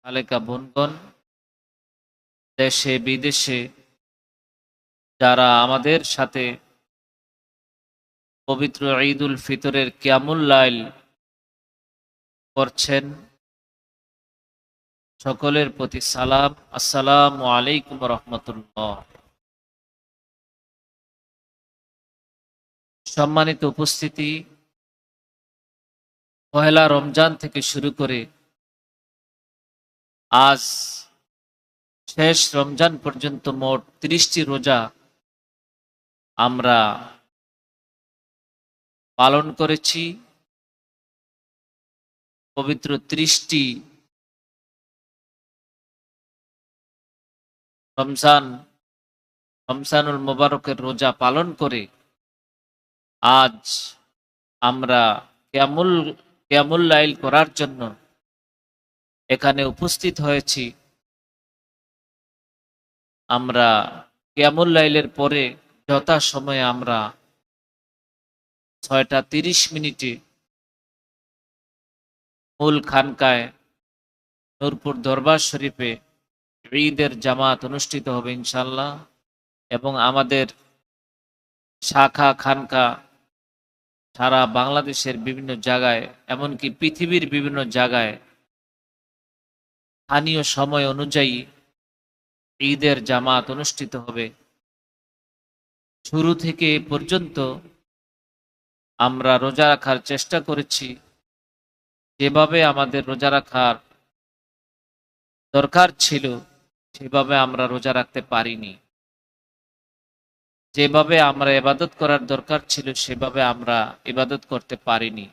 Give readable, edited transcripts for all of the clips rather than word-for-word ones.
আলেকা বোনগণ, দেশে বিদেশে যারা আমাদের সাথে পবিত্র ঈদুল ফিতরের কিয়ামুল লাইল করছেন, সকলের প্রতি সালাম। আসসালামু আলাইকুম রহমতুল্লাহ। সম্মানিত উপস্থিতি, পহেলা রমজান থেকে শুরু করে আজ শেষ রমজান পর্যন্ত মোট 30টি রোজা আমরা পালন করেছি। পবিত্র 30টি রমজানুল মোবারকের রোজা পালন করে আজ আমরা কিয়ামুল লাইল করার জন্য এখানে উপস্থিত হয়েছি। আমরা কিয়ামুল লাইলের পরে যথাসময়ে আমরা 6টা 30 মিনিটে মূল খানকায় নূরপুর দরবার শরীফে ঈদের জামাত অনুষ্ঠিত হবে ইনশাল্লাহ। এবং আমাদের শাখা খানকা সারা বাংলাদেশের বিভিন্ন জায়গায়, এমনকি পৃথিবীর বিভিন্ন জায়গায় স্থানীয় সময় অনুযায়ী ঈদের জামাত অনুষ্ঠিত হবে। শুরু থেকে এ পর্যন্ত আমরা রোজা রাখার চেষ্টা করেছি। যেভাবে আমাদের রোজা রাখার দরকার ছিল সেভাবে আমরা রোজা রাখতে পারিনি। যেভাবে আমরা ইবাদত করার দরকার ছিল সেভাবে আমরা ইবাদত করতে পারিনি।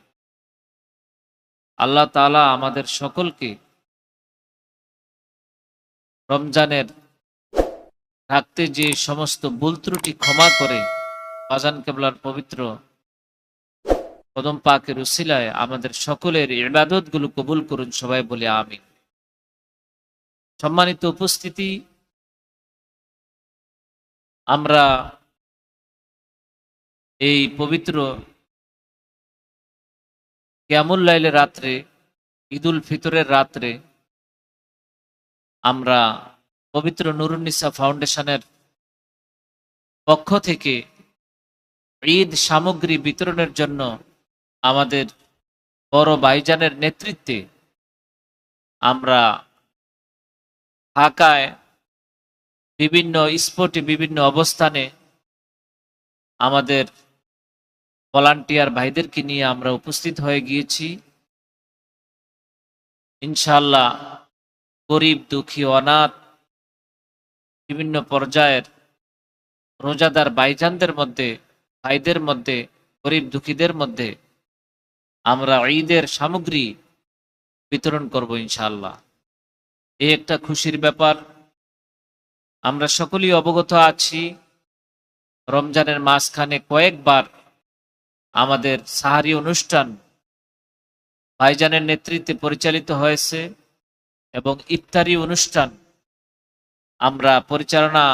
আল্লাহ তাআলা আমাদের সকলকে রমজানের থাকতে যে সমস্ত ভুল ত্রুটি ক্ষমা করে আজান কেবলার পবিত্র কদম পাকের উসিলায় আমাদের সকলের ইবাদতগুলো কবুল করুন, সবাই বলে আমিন। সম্মানিত উপস্থিতি, আমরা এই পবিত্র কিয়ামুল লাইলের রাত্রে, ঈদুল ফিতরের রাত্রে আমরা পবিত্র নুরুন্নিসা ফাউন্ডেশনের পক্ষ থেকে ঈদ সামগ্রী বিতরণের জন্য আমাদের বড় ভাইজানের নেতৃত্বে আমরা ঢাকায় বিভিন্ন স্পটে, বিভিন্ন অবস্থানে আমাদের ভলান্টিয়ার ভাইদেরকে নিয়ে আমরা উপস্থিত হয়ে গিয়েছি। ইনশাআল্লাহ গরিব, দুঃখী, অনাথ বিভিন্ন পর্যায়ের রোজাদার ভাইজানদের মধ্যে, ভাইদের মধ্যে, গরিব দুঃখীদের মধ্যে আমরা ঈদের সামগ্রী বিতরণ করব ইনশাআল্লাহ। এই একটা খুশির ব্যাপার। আমরা সকলেই অবগত আছি, রমজানের মাঝখানে কয়েকবার আমাদের সাহারি অনুষ্ঠান ভাইজানের নেতৃত্বে পরিচালিত হয়েছে এবং ইফতারি অনুষ্ঠান আমরা পরিচালনা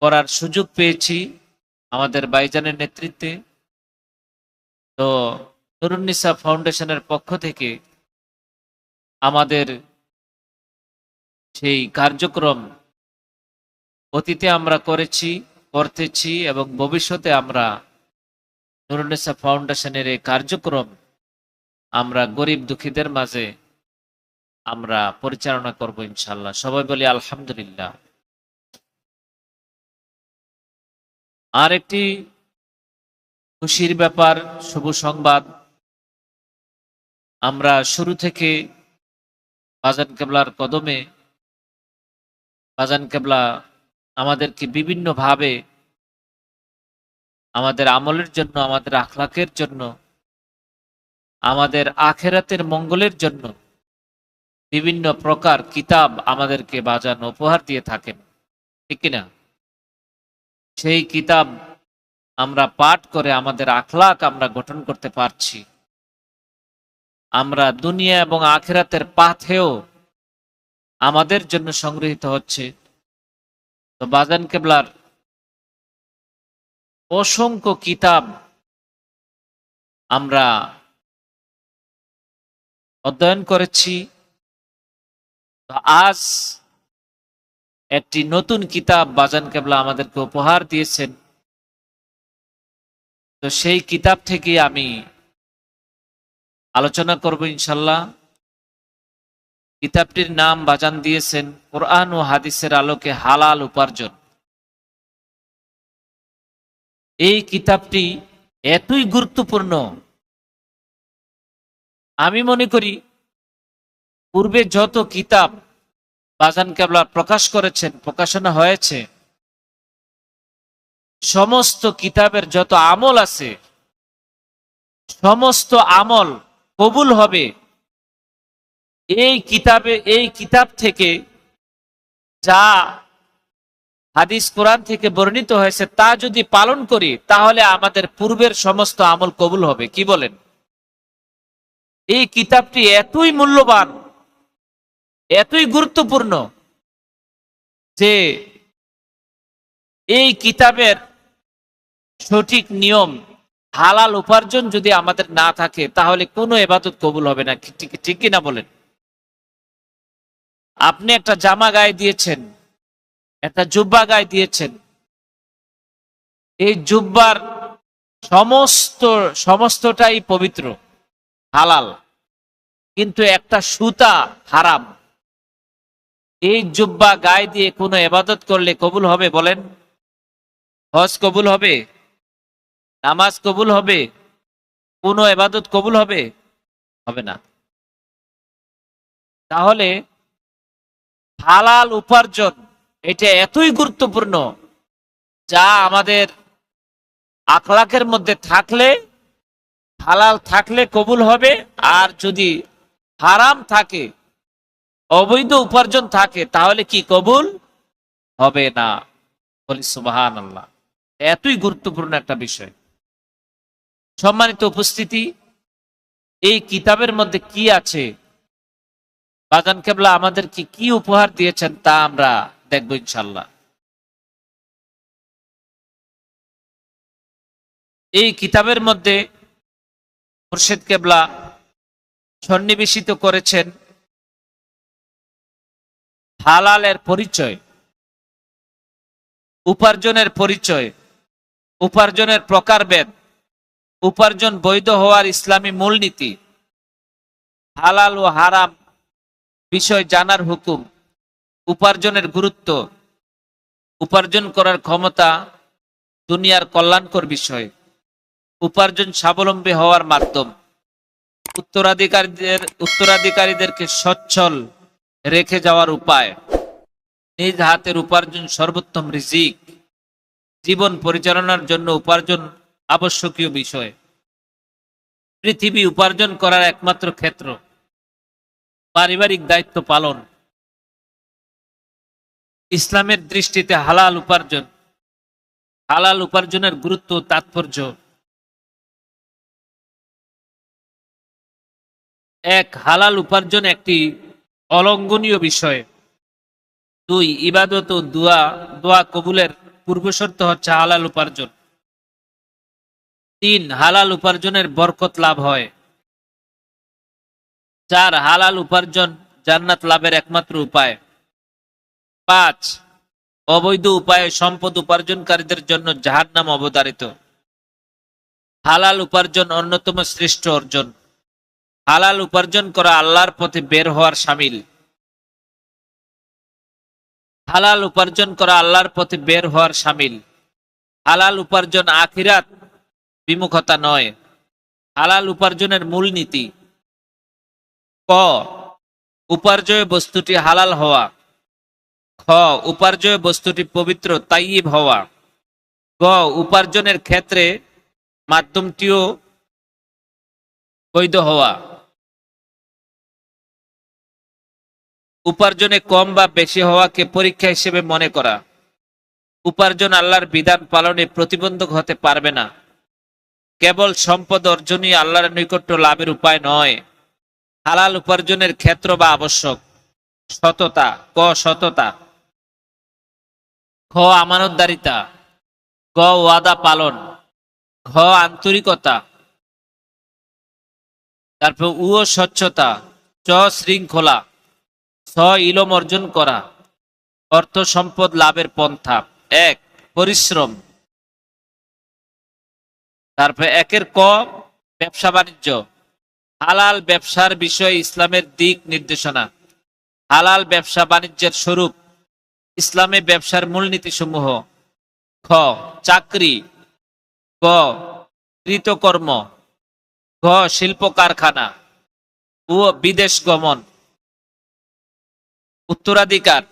করার সুযোগ পেয়েছি আমাদের ভাইজানের নেতৃত্বে। তো নুরুন্নিসা ফাউন্ডেশনের পক্ষ থেকে আমাদের সেই কার্যক্রম অতীতে আমরা করেছি, করতেছি এবং ভবিষ্যতে আমরা নুরুন্নিসা ফাউন্ডেশনের এই কার্যক্রম আমরা গরিব দুঃখীদের মাঝে আমরা পরিচালনা করব ইনশাআল্লাহ। সবাই বলি আলহামদুলিল্লাহ। আর একটি খুশির ব্যাপার, শুভ সংবাদ, আমরা শুরু থেকে বাজান কেবলার কদমে, বাজান কেবলা আমাদেরকে বিভিন্নভাবে আমাদের আমলের জন্য, আমাদের আখলাকের জন্য, আমাদের আখেরাতের মঙ্গলের জন্য বিভিন্ন প্রকার কিতাব আমাদেরকে বাজান উপহার দিয়ে থাকেন, ঠিক কিনা? সেই কিতাব আমরা পাঠ করে আমাদের আখলাক আমরা গঠন করতে পারছি। আমরা দুনিয়া এবং আখেরাতের পাথেও আমাদের জন্য সংগৃহীত হচ্ছে। তো বাজান কেবলার অসংখ্য কিতাব আমরা অধ্যয়ন করেছি তো আজ একটি নতুন কিতাব বাজান কেবলা আমাদেরকে উপহার দিয়েছেন। তো সেই কিতাব থেকে আমি আলোচনা করব ইনশাল্লাহ। কিতাবটির নাম বাজান দিয়েছেন কোরআন ও হাদিসের আলোকে হালাল উপার্জন। এই কিতাবটি এতই গুরুত্বপূর্ণ, আমি মনে করি পূর্বে যত কিতাব বাজান কেবলা প্রকাশ করেছেন, প্রকাশনা হয়েছে, সমস্ত কিতাবের যত আমল আছে, সমস্ত আমল কবুল হবে এই কিতাব থেকে। যা হাদিস কোরআন থেকে বর্ণিত হয়েছে তা যদি পালন করি, তাহলে আমাদের পূর্বের সমস্ত আমল কবুল হবে। কি বলেন? এই কিতাবটি এতই মূল্যবান, এতই গুরুত্বপূর্ণ যে এই কিতাবের সঠিক নিয়ম, হালাল উপার্জন যদি আমাদের না থাকে, তাহলে কোনো ইবাদত কবুল হবে না। ঠিক কিনা বলেন? আপনি একটা জামা গায়ে দিয়েছেন, একটা জুব্বা গায়ে দিয়েছেন, এই জুব্বার সমস্তটাই পবিত্র, হালাল, কিন্তু একটা সুতা হারাম। এই জুব্বা গায়ে দিয়ে কোনো ইবাদত করলে কবুল হবে বলেন? হজ কবুল হবে? নামাজ কবুল হবে? কোনো ইবাদত কবুল হবে? হবে না। তাহলে হালাল উপার্জন এটা এতই গুরুত্বপূর্ণ, যা আমাদের আখলাকের মধ্যে থাকলে, হালাল থাকলে কবুল হবে, আর যদি হারাম থাকে, অবৈধ উপার্জন থাকে, তাহলে কি কবুল হবে না? বলি সুবহানাল্লাহ। এতই গুরুত্বপূর্ণ একটা বিষয়। সম্মানিত উপস্থিতি, এই কিতাবের মধ্যে কি আছে, বাজান কেবলা আমাদেরকে কি উপহার দিয়েছেন, তা আমরা দেখব ইনশাল্লাহ। এই কিতাবের মধ্যে মুর্শিদ কেবলা সন্নিবেশিত করেছেন হালালের পরিচয়, উপার্জনের পরিচয়, উপার্জনের প্রকারভেদ, উপার্জন বৈধ হওয়ার ইসলামী মূলনীতি, হালাল ও হারাম বিষয় জানার হুকুম, উপার্জনের গুরুত্ব, উপার্জন করার ক্ষমতা দুনিয়ার কল্যাণকর বিষয়, উপার্জন স্বাবলম্বী হওয়ার মাধ্যম, উত্তরাধিকারীদেরকে সচ্ছল রেখে যাওয়ার উপায়, নিজ হাতের উপার্জন সর্বোত্তম রিজিক, জীবন পরিচালনার জন্য উপার্জন আবশ্যকীয় বিষয়, পৃথিবী উপার্জন করার একমাত্র ক্ষেত্র, পারিবারিক দায়িত্ব পালন, ইসলামের দৃষ্টিতে হালাল উপার্জন, হালাল উপার্জনের গুরুত্ব ও তাৎপর্য। হালাল উপার্জন একটি অলঙ্ঘনীয় বিষয়। 2, ইবাদত ও দোয়া কবুলের পূর্বশর্ত হচ্ছে হালাল উপার্জন। 3, হালাল উপার্জনের বরকত লাভ হয়। 4, হালাল উপার্জন জান্নাত লাভের একমাত্র উপায়। 5, অবৈধ উপায়ে সম্পদ উপার্জনকারীদের জন্য জাহান্নাম অবধারিত। হালাল উপার্জন অন্যতম শ্রেষ্ঠ অর্জন। হালাল উপার্জন করা আল্লাহর পথে বের হওয়ার শামিল। হালাল উপার্জন করা আল্লাহর পথে বের হওয়ার শামিল। হালাল উপার্জন আখিরাত বিমুখতা নয়। হালাল উপার্জনের মূলনীতি: ক, উপার্জয় বস্তুটি হালাল হওয়া। খ, উপার্জয় বস্তুটি পবিত্র তাইয়িব হওয়া। গ, উপার্জনের ক্ষেত্রে মাধ্যমটিও বৈধ হওয়া। উপার্জনে কম বা বেশি হওয়াকে পরীক্ষা হিসেবে মনে করা। উপার্জন আল্লাহর বিধান পালনে প্রতিবন্ধক হতে পারবে না। কেবল সম্পদ অর্জনই আল্লাহর নৈকট্য লাভের উপায় নয়। হালাল উপার্জনের ক্ষেত্র বা আবশ্যক: সততা। ক, সততা। খ, আমানতদারিতা। গ, ওয়াদা পালন। ঘ, আন্তরিকতা। তারপর উ, স্বচ্ছতা। চ, শৃঙ্খলা। ইলম অর্জন করা, অর্থ সম্পদ লাভের পন্থা। এক, পরিশ্রম। তারপরে একের ক, ব্যবসা বাণিজ্য। হালাল ব্যবসার বিষয়ে ইসলামের দিক নির্দেশনা। হালাল ব্যবসা বাণিজ্যের স্বরূপ। ইসলামে ব্যবসার মূলনীতি সমূহ। খ, চাকরি। গ, কৃতকর্ম। ঘ, শিল্প কারখানা। ও, বিদেশ গমন। উত্তরাধিকার।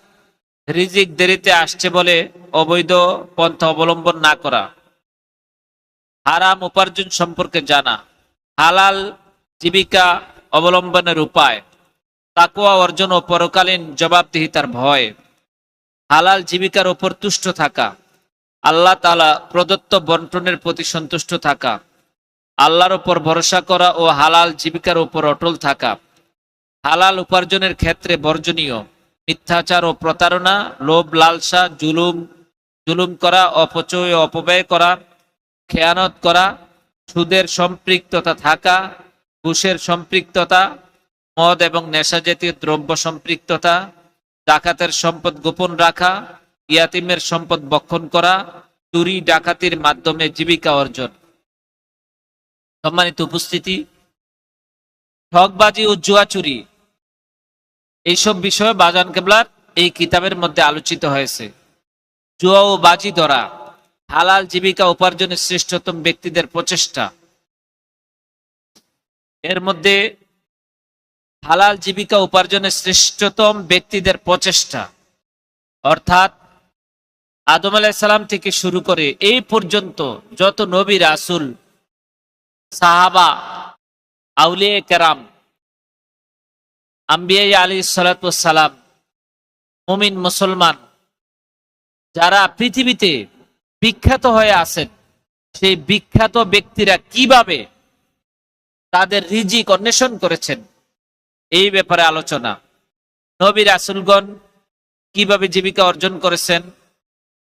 রিজিক দেরিতে আসছে বলে অবৈধ পন্থা অবলম্বন না করা। হারাম উপার্জন সম্পর্কে জানা। হালাল জীবিকা অবলম্বনের উপায়। তাকওয়া অর্জন ও পরকালীন জবাবদিহিতার ভয়। হালাল জীবিকার উপর তুষ্ট থাকা। আল্লাহ তাআলা প্রদত্ত বন্টনের প্রতি সন্তুষ্ট থাকা। আল্লাহর উপর ভরসা করা ও হালাল জীবিকার উপর অটল থাকা। হালাল উপার্জনের ক্ষেত্রে বর্জনীয় মিথ্যাচার ও প্রতারণা, লোভ লালসা, জুলুম করা, অপচয় ও অপব্যয় করা, খেয়ানত করা, সুদের সম্পৃক্ততা থাকা, ঘুষের সম্পৃক্ততা, মদ এবং নেশা জাতীয় দ্রব্য সম্পৃক্ততা, ডাকাতের সম্পদ গোপন রাখা, ইয়াতিমের সম্পদ বক্ষণ করা, চুরি ডাকাতির মাধ্যমে জীবিকা অর্জন। সম্মানিত উপস্থিতি, ঠকবাজি ও জুয়াচুরি এইসব বিষয়ে বাজান কেবলার এই কিতাবের মধ্যে আলোচিত হয়েছে। জুয়া ও বাজি ধরা হালাল জীবিকা উপার্জনের শ্রেষ্ঠতম ব্যক্তিদের প্রচেষ্টা। এর মধ্যে হালাল জীবিকা উপার্জনের শ্রেষ্ঠতম ব্যক্তিদের প্রচেষ্টা অর্থাৎ আদম আলাইহিস সালাম থেকে শুরু করে এই পর্যন্ত যত নবী রাসূল, সাহাবা, আউলিয়া কেরাম, আম্বিয়া আলাইহিস সালাতু ওয়াস সালাম, মুমিন মুসলমান যারা পৃথিবীতে বিখ্যাত হয়ে আছেন, সেই বিখ্যাত ব্যক্তিরা কিভাবে তাদের রিজিক অন্বেষণ করেছেন এই ব্যাপারে আলোচনা। নবী রাসূলগণ কিভাবে জীবিকা অর্জন করেছেন।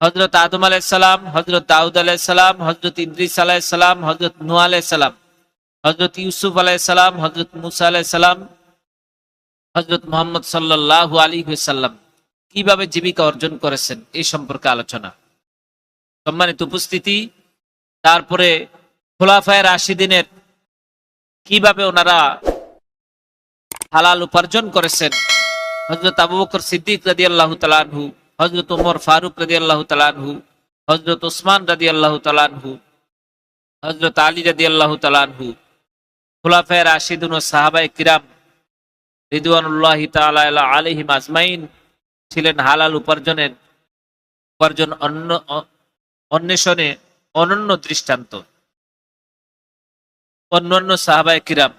হযরত আদম আলাইহিস সালাম, হযরত দাউদ আলাইহিস সালাম, হযরত ইদ্রিস আলাইহিস সালাম, হযরত নূহ আলাইহিস সালাম, হযরত ইউসুফ আলাইহিস সালাম, হযরত মুসা আলাইহিস সালাম, হযরত মুহাম্মদ সাল্লাল্লাহু আলাইহি ওয়াসাল্লাম কিভাবে জীবিকা অর্জন করেছেন এই সম্পর্কে আলোচনা। সম্মানিত উপস্থিতি, তারপরে খোলাফায়ে রাশিদিনের কিভাবে ওনারা হালাল উপার্জন করেছেন। হযরত আবু বকর সিদ্দিক রাদিয়াল্লাহু তাআলা আনহু, হযরত ওমর ফারুক রাদিয়াল্লাহু তাআলা আনহু, হযরত ওসমান রাদিয়াল্লাহু তাআলা আনহু, হযরত আলী রাদিয়াল্লাহু তাআলা আনহু, খোলাফায়ে রাশিদুন ও সাহাবায়ে কিরাম রিদওয়ানুল্লাহি তাআলা আলাইহিম আজমাইন ছিলেন হালাল উপার্জন অন্বেষণে অনন্য দৃষ্টান্ত। অন্যান্য সাহাবায়ে কিরাম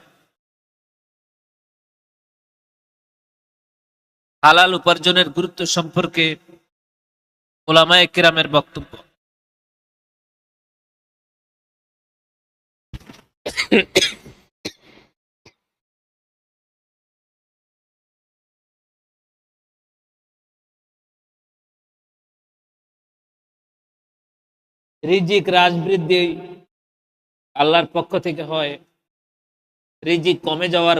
হালাল উপার্জনের গুরুত্ব সম্পর্কে উলামায়ে কিরামের বক্তব্য। রিজিক রাজবৃদ্ধি আল্লাহর পক্ষ থেকে হয়। রিজিক কমে যাওয়ার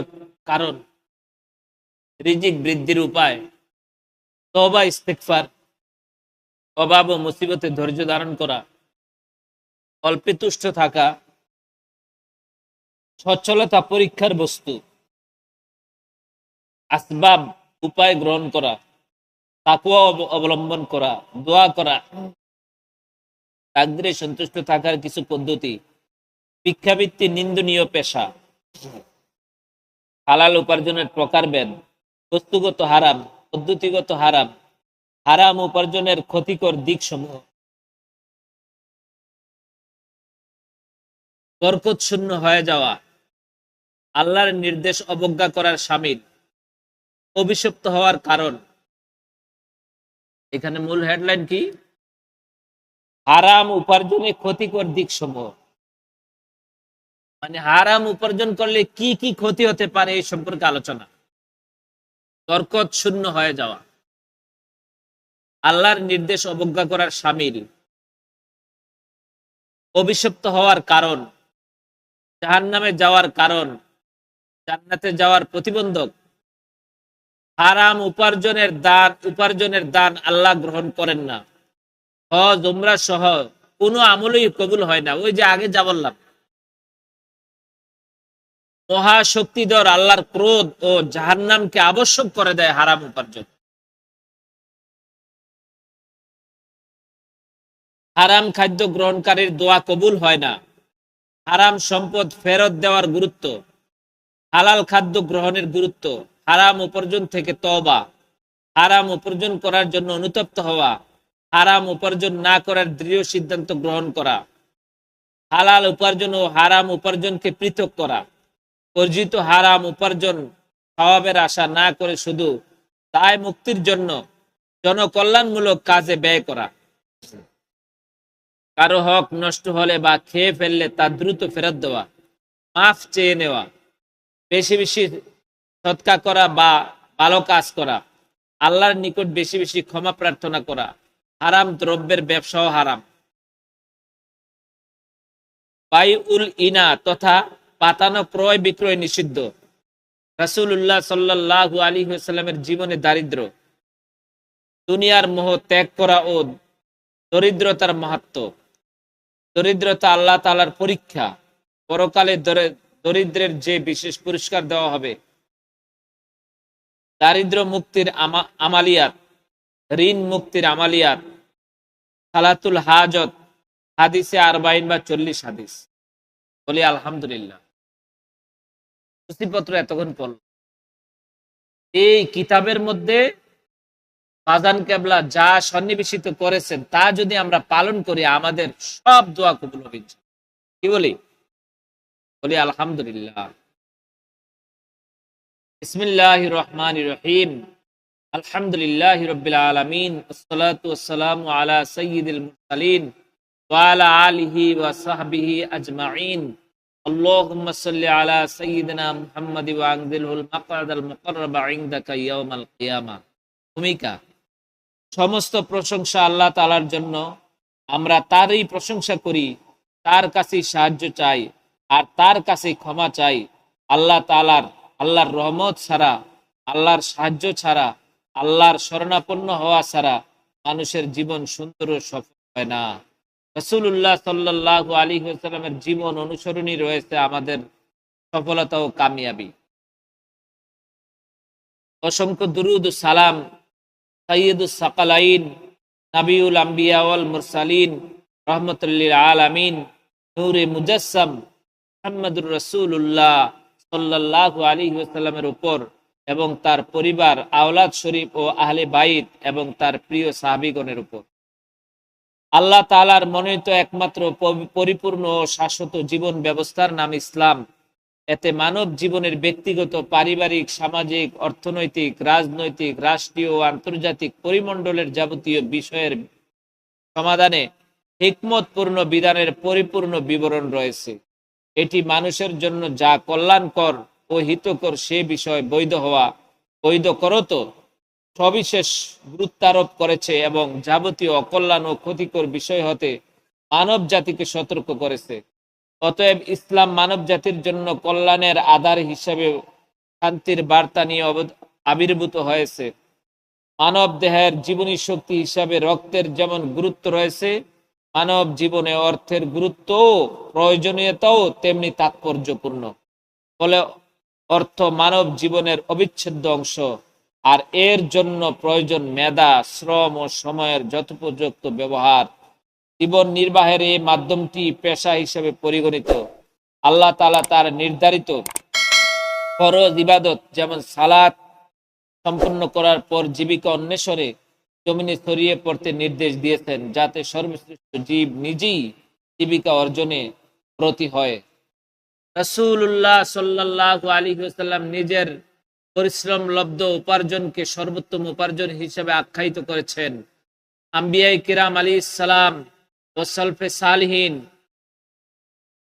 কারণ, রিজিক বৃদ্ধির উপায় তওবা, ইস্তেগফার, অভাব ও মুসিবতে ধৈর্য ধারণ করা, অল্পে তুষ্ট থাকা, সচ্ছলতা পরীক্ষার বস্তু, আসবাব উপায় গ্রহণ করা, তাকওয়া অবলম্বন করা, দোয়া করা, তাকদীরে সন্তুষ্ট থাকার কিছু পদ্ধতি, ভিক্ষাবৃত্তি নিন্দনীয় পেশা, হালাল উপার্জনের প্রকারভেদ, বস্তুগত হারাম, পদ্ধতিগত হারাম, হারাম উপার্জনের ক্ষতিকর দিক সমূহ, বরকত শূন্য হয়ে যাওয়া, আল্লাহর নির্দেশ অবজ্ঞা করার শামিল, অভিশপ্ত হওয়ার কারণ। এখানে মূল হেডলাইন কি? হারাম উপার্জনে ক্ষতিকর দিক সমূহ, মানে হারাম উপার্জন করলে কি কি ক্ষতি হতে পারে এই সম্পর্কে আলোচনা। বরকত শূন্য হয়ে যাওয়া, আল্লাহর নির্দেশ অবজ্ঞা করার শামিল, অভিশপ্ত হওয়ার কারণ, জাহান্নামে যাওয়ার কারণ, জান্নাতে যাওয়ার প্রতিবন্ধক, হারাম উপার্জনের দান আল্লাহ গ্রহণ করেন না। হজ উমরা সহ কোনো আমলই কবুল হয় না। ওই যে আগে যা বললাম, মহাশক্তিধর আল্লাহর ক্রোধ ও জাহান্নামকে আবশ্যক করে দেয় হারাম উপার্জন। হারাম খাদ্য গ্রহণকারীর দোয়া কবুল হয় না। হারাম সম্পদ ফেরত দেওয়ার গুরুত্ব, হালাল খাদ্য গ্রহণের গুরুত্ব, হারাম উপার্জন থেকে তওবা, হারাম উপার্জন করার জন্য অনুতপ্ত হওয়া, হারাম উপার্জন না করার দৃঢ় সিদ্ধান্ত গ্রহণ করা, হালাল উপার্জন ও হারাম উপার্জনকে পৃথক করা, অর্জিত হারাম উপার্জন সওয়াবের আশা না করে শুধু দায় মুক্তির জন্য জনকল্যাণমূলক কাজে ব্যয় করা, কারো হক নষ্ট হলে বা খেয়ে ফেললে তা দ্রুত ফেরত দেওয়া, মাফ চেয়ে নেওয়া, বেশি বেশি সৎকা করা বা ভালো কাজ করা, আল্লাহর নিকট বেশি বেশি ক্ষমা প্রার্থনা করা, হারাম দ্রব্যের ব্যবসাও হারাম। বাইউল ইনা তথা পাতানো ক্রয় বিক্রয় নিষিদ্ধ। রাসূলুল্লাহ সাল্লাল্লাহু আলাইহি ওয়াসাল্লামের জীবনে দারিদ্র, দুনিয়ার মোহ ত্যাগ করা ও দরিদ্রতার মাহাত্ম্য। দরিদ্রতা আল্লাহ তাআলার পরীক্ষা। পরকালে দরিদ্রের যে বিশেষ পুরস্কার দেওয়া হবে। দারিদ্র মুক্তির আমালিয়াত, ঋণ মুক্তির আমালিয়াত, সালাতুল হাজত, হাদিসে 40 বা 40 হাদিস। বলি আলহামদুলিল্লাহ। সূচিপত্র এতক্ষণ পড়ল। এই কিতাবের মধ্যে বাজান কেবলা যা সন্নিবেশিত করেছেন তা যদি আমরা পালন করি আমাদের সব দোয়া কবুল হবে। কি বলি? বলি আলহামদুলিল্লাহ। বিসমিল্লাহির রহমানির রহিম। আলহামদুলিল্লাহি রাব্বিল আলামিন, আসসালাতু ওয়াসসালামু আলা সাইয়্যিদিল মুরসালিন ওয়া আলা আলিহি ওয়া সাহবিহি আজমাইন। আল্লাহুম্মা সাল্লি আলা সাইয়্যিদিনা মুহাম্মাদ ওয়া আনজিলহুল মাকআদাল মুকাররাবা ইনদাকা ইয়াউমাল কিয়ামা। ভূমিকা। সমস্ত প্রশংসা আল্লাহ তাআলার জন্য। আমরা তারই প্রশংসা করি, তার কাছেই সাহায্য চাই আর তার কাছেই ক্ষমা চাই। আল্লাহর রহমত ছাড়া, আল্লাহর সাহায্য ছাড়া, আল্লাহর শরণাপন্ন হওয়া ছাড়া মানুষের জীবন সুন্দর ও সফল হয় না। রাসূলুল্লাহ সাল্লাল্লাহু আলাইহি ওয়াসাল্লামের জীবন অনুসরণই রয়েছে আমাদের সফলতা ও কামিয়াবি। অসংখ্য দুরুদ ও সালাম সাইয়্যিদুস সাকালাইন, নাবিউল আম্বিয়া ওয়াল মুরসালিন, রাহমাতুল লিল আলামিন, নূরে মুজাসসাম মুহাম্মদুর রাসূলুল্লাহ সাল্লাল্লাহু আলাইহি ওয়াসাল্লামের উপর এবং তার পরিবার, আওলাদ শরীফ ও আহলে বাইত এবং তার প্রিয় সাহাবীগণের উপর। আল্লাহ তাআলার মনোনীত একমাত্র পরিপূর্ণ ও শাশ্বত জীবন ব্যবস্থার নাম ইসলাম। এতে মানব জীবনের ব্যক্তিগত, পারিবারিক, সামাজিক, অর্থনৈতিক, রাজনৈতিক, রাষ্ট্রীয় ও আন্তর্জাতিক পরিমণ্ডলের যাবতীয় বিষয়ের সমাধানে হিকমতপূর্ণ বিধানের পরিপূর্ণ বিবরণ রয়েছে। এটি মানুষের জন্য যা কল্যাণকর ও হিতকর সে বিষয় বৈধ করত সবিশেষ গুরুত্বারোপ করেছে এবং যাবতীয় অকল্যাণ ও ক্ষতিকর বিষয় হতে মানব জাতিকে সতর্ক করেছে। অতএব ইসলাম মানব জাতির জন্য কল্যাণের আধার হিসেবে শান্তির বার্তা নিয়ে আবির্ভূত হয়েছে। মানব দেহের জীবনী শক্তি হিসাবে রক্তের যেমন গুরুত্ব রয়েছে, মানব জীবনে অর্থের গুরুত্ব ও প্রয়োজনীয়তাও তেমনি তাৎপর্যপূর্ণ। ফলে অর্থ মানব জীবনের অবিচ্ছেদ্য অংশ, আর এর জন্য প্রয়োজন মেধা, শ্রম ও সময়ের যথোপযুক্ত ব্যবহার। জীবন নির্বাহের এই মাধ্যমটি পেশা হিসেবে পরিগণিত। আল্লাহ তাআলা তার নির্ধারিত ফরজ ইবাদত যেমন সালাত সম্পন্ন করার পর জীবিকা অন্বেষণে জমিনে ছড়িয়ে পড়তে নির্দেশ দিয়েছেন, যাতে সর্বশ্রেষ্ঠ জীব নিজেই জীবিকা অর্জনে ব্রতী হয়। রাসূলুল্লাহ সাল্লাল্লাহু আলাইহি ওয়াসাল্লাম নিজের পরিশ্রম লব্ধ উপার্জনকে সর্বোত্তম উপার্জন হিসেবে আখ্যায়িত করেছেন। আম্বিয়ায়ে কিরাম আলাইহিস সালাম ও সালফে সালিহিন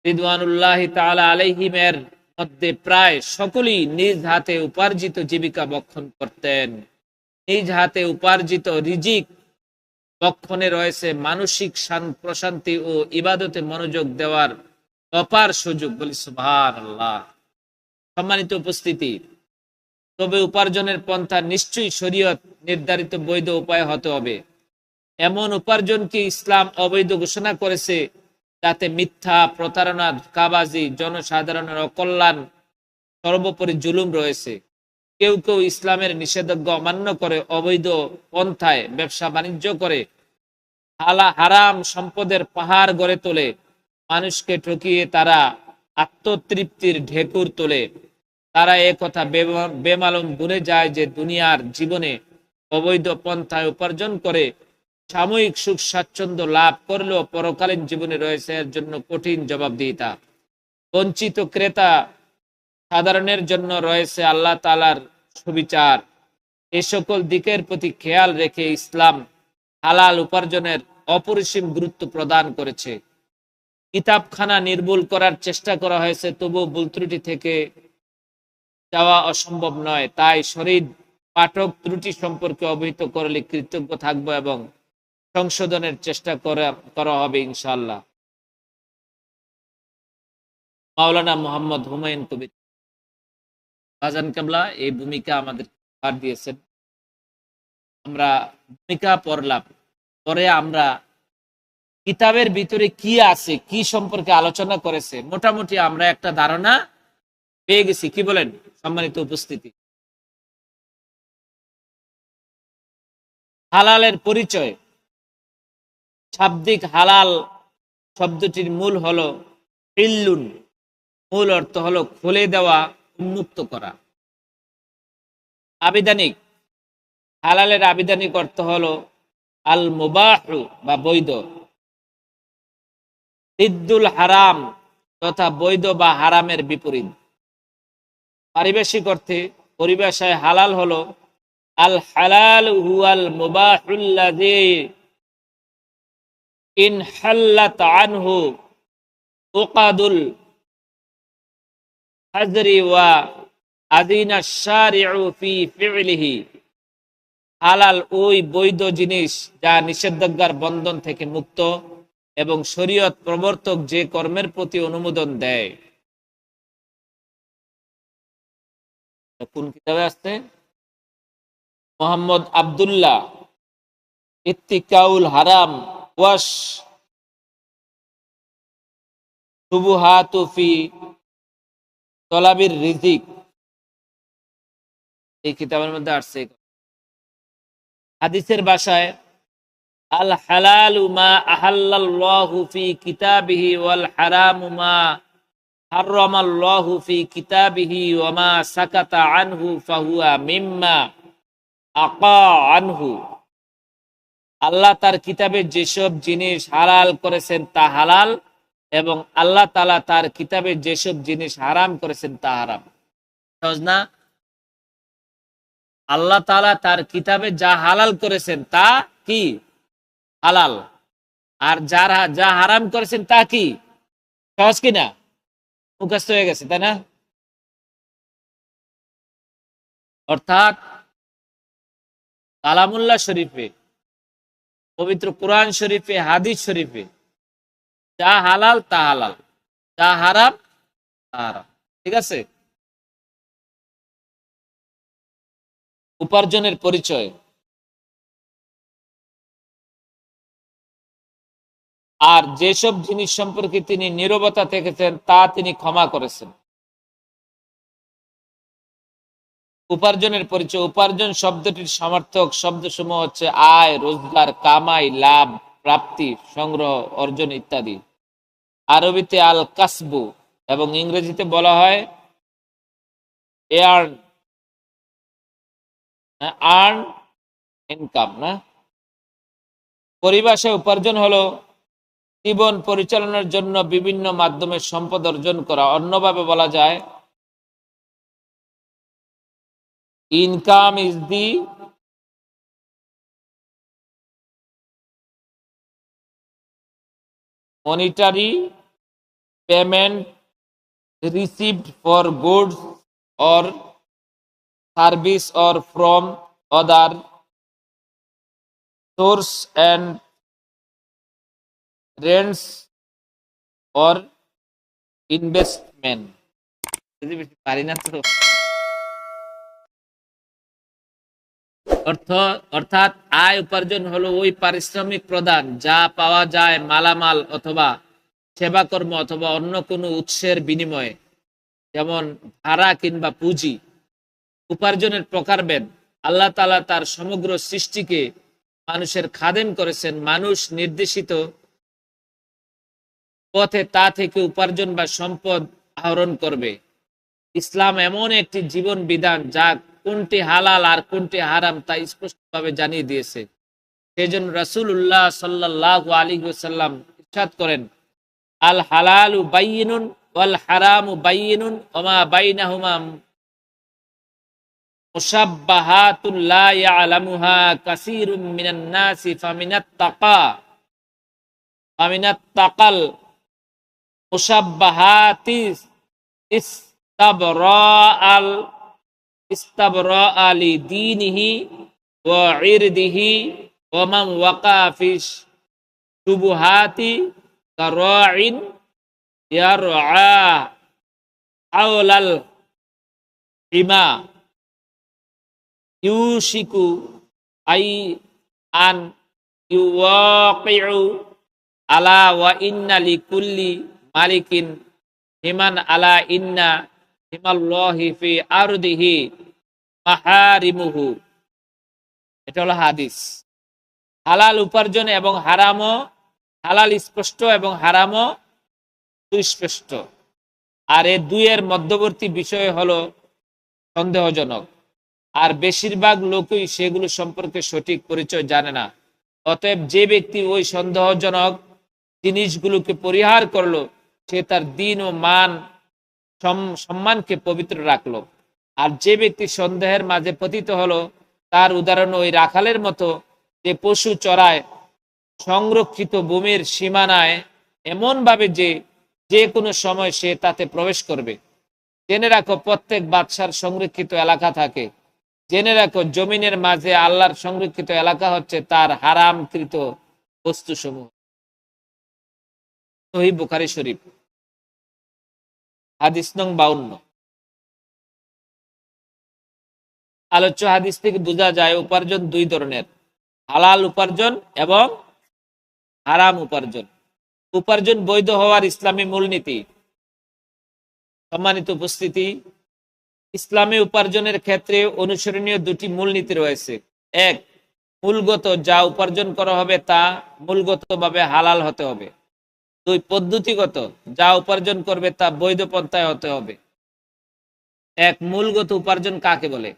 রিদওয়ানুল্লাহি তাআলা আলাইহিমের মধ্যে প্রায় সকলেই নিজ হাতে উপার্জিত জীবিকা বক্ষণ করতেন। নিজ হাতে উপার্জিত রিজিক বক্ষণে রয়েছে মানসিক প্রশান্তি ও ইবাদতে মনোযোগ দেওয়ার অপার সুযোগ। বলি সুবহানাল্লাহ। সম্মানিত উপস্থিতি, তবে উপার্জনের পন্থা নিশ্চয়ই শরীয়ত নির্ধারিত বৈধ উপায় হতে হবে। এমন উপার্জনকে ইসলাম অবৈধ ঘোষণা করেছে যাতে মিথ্যা, প্রতারণা, ধোঁকাবাজি, জনসাধারণের অকল্যাণ, সর্বোপরি জুলুম রয়েছে। কেউ কেউ ইসলামের নিষেধাজ্ঞা অমান্য করে অবৈধ পন্থায় ব্যবসা বাণিজ্য করে হারাম সম্পদের পাহাড় গড়ে তোলে। মানুষকে ঠকিয়ে তারা আত্মতৃপ্তির ঢেকুর তোলে। তারা এ কথা বেমালুম ভুলে যায় যে দুনিয়ার জীবনে অবৈধ পন্থায় উপার্জন করে সাময়িক সুখ স্বাচ্ছন্দ্য লাভ করলেও পরকালীন জীবনে রয়েছে এর জন্য কঠিন জবাবদিহিতা। বঞ্চিত ক্রেতা সাধারণের জন্য রয়েছে আল্লাহ তাআলার সুবিচার। এ সকল দিকের প্রতি খেয়াল রেখে ইসলাম হালাল উপার্জনের অপরিসীম গুরুত্ব প্রদান করেছে। কিতাবখানা নির্মূল করার চেষ্টা করা হয়েছে, তবু ভুল ত্রুটি থেকে যাওয়া অসম্ভব নয়। তাই শরীর পাঠক ত্রুটি সম্পর্কে অবহিত করলে কৃতজ্ঞ থাকবো এবং সংশোধনের চেষ্টা করা হবে ইনশাআল্লাহ। মাওলানা মোহাম্মদ হুমায়ুন কবির বাজান কেবলা এই ভূমিকা আমাদের পাঠ দিয়েছেন। আমরা ভূমিকা পড়লাম, পরে আমরা কিতাবের ভিতরে কি আছে, কি সম্পর্কে আলোচনা করেছে, মোটামুটি আমরা একটা ধারণা পেয়ে গেছি। কি বলেন সম্মানিত উপস্থিতি? হালালের পরিচয়। শাব্দিক হালাল শব্দটির মূল হলো ইল্লুন। মূল অর্থ হলো খুলে দেওয়া, উন্মুক্ত করা। আবিধানিক হালালের আবিধানিক অর্থ হলো আল মুবাহু বা বৈধ। ইদ্দুল হারাম তথা বৈধ বা হারামের বিপরীত। পারিভাষিক অর্থে পরিভাষায় হালাল হলো আল হালাল হুয়াল মুবাহুল্লাযী ইন হাল্লাত আনহু উকাদুল হাজরি ওয়া আযিনা শারিউ ফি ফি'লিহি। হালাল ওই বৈধ জিনিস যা নিষেধাজ্ঞার বন্ধন থেকে মুক্ত এবং শরীয়ত প্রবর্তক যে কর্মের প্রতি অনুমোদন দেয়। কোন কিতাবে আসছে? মোহাম্মদ আব্দুল্লাহ ইত্তিকাউল হারাম ওয়াশ শুবুহাতু ফি তলাবির রিজিক, এই কিতাবের মধ্যে আসছে। হাদিসের ভাষায় আল হালালু মা আহাল্লাল্লাহু ফি কিতাবিহি ওয়াল হারামু মা হাররামাল্লাহু ফি কিতাবিহি ওয়া মা সাকাতা আনহু ফাহুয়া মিম্মা আকা আনহু। আল্লাহ তার কিতাবে যেসব জিনিস হালাল করেছেন তা হালাল, এবং আল্লাহ তাআলা তার কিতাবে যেসব জিনিস হারাম করেছেন তা হারাম। সহজ না? আল্লাহ তাআলা তার কিতাবে যা হালাল করেছেন তা কি? হালাল। আর যা হারাম করেছেন তা কি? সহজ কিনা? মুখস্থ হয়ে গেছে, তাই না? অর্থাৎ কালামুল্লাহ শরীফে, পবিত্র কোরআন শরীফে, হাদিস শরীফে যা হালাল তা হালাল, যা হারাম তা হারাম। ঠিক আছে? উপার্জনের পরিচয়। আর যেসব জিনিস সম্পর্কে তিনি নীরবতা থেকেছেন তা তিনি ক্ষমা করেছেন। উপার্জনের পরিচয়। উপার্জন শব্দটির সমার্থক শব্দসমূহ হচ্ছে আয়, রোজগার, কামাই, লাভ, প্রাপ্তি, সংগ্রহ, অর্জন ইত্যাদি। আরবিতে আল কাসবু এবং ইংরেজিতে বলা হয় এয়ার্ন, আর্ন, ইনকাম না। পরিভাষায় উপার্জন হলো জীবন পরিচালনার জন্য বিভিন্ন মাধ্যমে সম্পদ অর্জন করা। অন্যভাবে বলা যায় income is the monetary payment received for goods or service or from other source and rents or investment। যদি বেশি পারি না তো অর্থ অর্থাৎ আয় উপার্জন হলো ওই পারিশ্রমিক প্রদান যা পাওয়া যায় মালামাল অথবা সেবাকর্ম অথবা অন্য কোনো উৎসের বিনিময়ে, যেমন ভাড়া কিংবা পুঁজি। উপার্জনের প্রকারভেদ। আল্লাহ তাআলা তার সমগ্র সৃষ্টিকে মানুষের খাদেম করেছেন। মানুষ নির্দেশিত পথে তা থেকে উপার্জন বা সম্পদ আহরণ করবে। ইসলাম এমন একটি জীবন বিধান যা কোনটি হালাল আর কোনটি হারাম তা স্পষ্টভাবে জানিয়ে দিয়েছে। সেজন্য রাসূলুল্লাহ সাল্লাল্লাহু আলাইহি ওয়াসাল্লাম ইরশাদ করেন, আল হালালু বাইয়িনুন ওয়াল হারামু বাইয়িনুন ওয়া মা বাইনাহুমা মুশাব্বাহাতুল লা ইয়ালামুহা কাসীরুম মিনান নাসি ফামিনাত তাকাল মুশাব্বাহাতি ইস্তাবরাআল ইস্তাবরাআ লিদীনিহি ওয়া ইরদিহি ওয়া মান ওয়াকা ফিশ শুবুহাতি কারাইন ইয়ারআ হাওলাল হিমা ইউশিকু আই আন ইউওয়াকিউ আলা ওয়া ইন্না লিকুল্লি মালিকিন হিমান আলা ইন্না হিমাল্লাহি ফি আরদিহি মাহারিমুহু। এটা হলো হাদিস। হালাল উপার্জন এবং হারামও, হালাল স্পষ্ট এবং হারামও সুস্পষ্ট, আর এ দুইয়ের মধ্যবর্তী বিষয় হলো সন্দেহজনক, আর বেশিরভাগ লোকই সেগুলো সম্পর্কে সঠিক পরিচয় জানে না। অতএব যে ব্যক্তি ওই সন্দেহজনক জিনিসগুলোকে পরিহার করলো, সে তার দিন ও মান সম্মানকে পবিত্র রাখলো। আর যে ব্যক্তি সন্দেহের মাঝে পতিত হলো, তার উদাহরণ ওই রাখালের মতো যে পশু চড়ায় সংরক্ষিত ভূমির সীমানায় এমন ভাবে যে যে কোনো সময় সে তাতে প্রবেশ করবে। জেনে রাখো, প্রত্যেক বাদশার সংরক্ষিত এলাকা থাকে। জেনে রাখো, জমিনের মাঝে আল্লাহর সংরক্ষিত এলাকা হচ্ছে তার হারামকৃত বস্তুসমূহ। সহিহ বুখারী শরীফ, হাদিস নং 52। আলোচ্য হাদিস থেকে বোঝা যায় উপার্জন দুই ধরনের, হালাল উপার্জন এবং হারাম উপার্জন। উপার্জন বৈধ হওয়ার ইসলামী মূলনীতি। সম্মানিত উপস্থিতি, ইসলামে উপার্জনের ক্ষেত্রে অনুসরণীয় দুটি মূলনীতি রয়েছে। এক, মূলগত, যা উপার্জন করা হবে তা মূলগতভাবে হালাল হতে হবে। দুই, পদ্ধতিগত, যা উপার্জন করবে তা বৈধ পন্থায় হতে হবে। এক, মূলগত উপার্জন কাকে বলে?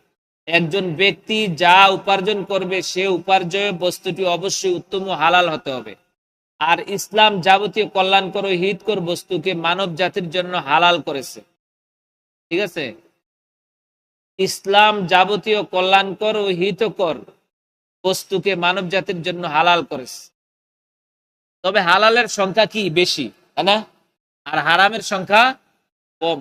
একজন ব্যক্তি যা উপার্জন করবে সে উপার্জয় বস্তুটি অবশ্যই উত্তম ও হালাল হতে হবে। আর ইসলাম যাবতীয় কল্যাণকর ও হিতকর বস্তুকে মানব জাতির জন্য হালাল করেছে। ঠিক আছে, ইসলাম যাবতীয় কল্যাণকর ও হিতকর বস্তুকে মানব জাতির জন্য হালাল করেছে। তবে হালালের সংখ্যা কি? বেশি, তাই না? আর হারামের সংখ্যা কম।